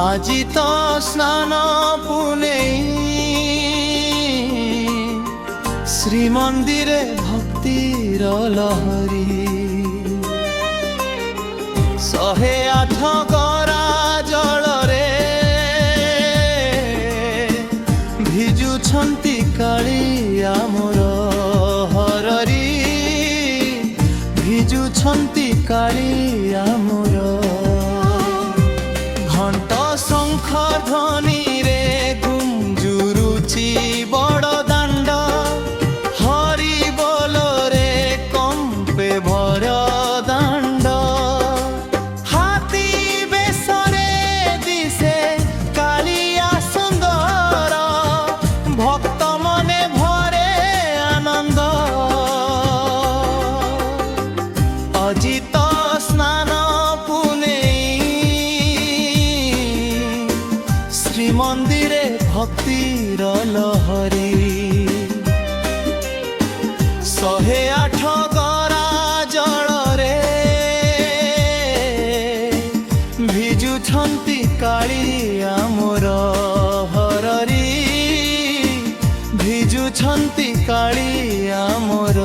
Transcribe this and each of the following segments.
আজি তো স্নান পুনেই শ্রীমন্দিরে ভক্তির লহরী 108 গরা জলরে ভিজুছন্তি কাଳିଆ মোর হররি ভিজুছন্তি কাଳିଆ মোর ঘণ্ট শঙ্খ ধ্বনি রে গুঞ্জুরুচি বড় দাণ্ড হরি বল রে কম্পে ভর দাণ্ড হাতী বেশরে দিশে কালিয়া সুন্দর ভক্ত মনে ভরে আনন্দ অজিত স্নান শ্রীমন্দিরে ভক্তির লহরী 108 গরা জলরে ভিজুছন্তি কাଳିଆ মোর হররি ভিজুছন্তি কাଳିଆ মোর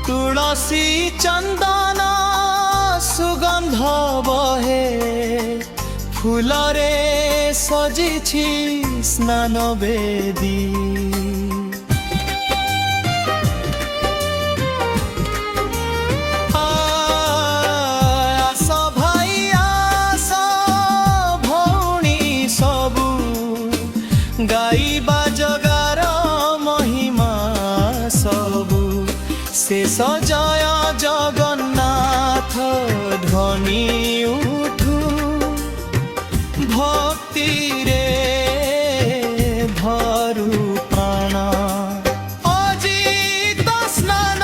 तुलसी चंदन सुगंध बहे फूलरे सजिछि स्नान बेदी आस भाई आस भौणी सबु गाइबा जगार महिमा सबु शेष जय जगन्नाथ ध्वनि उठू भक्ति रे भरू प्राण अजित स्नान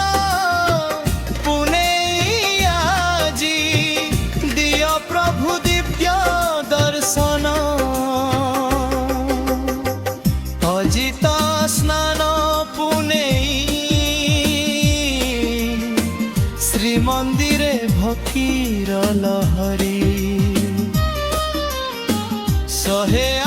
पुनेई आजी दिय प्रभु दिव्य दर्शन अजित स्नान पुनेई শ্রীমন্দিরে ভক্তির লহরী 108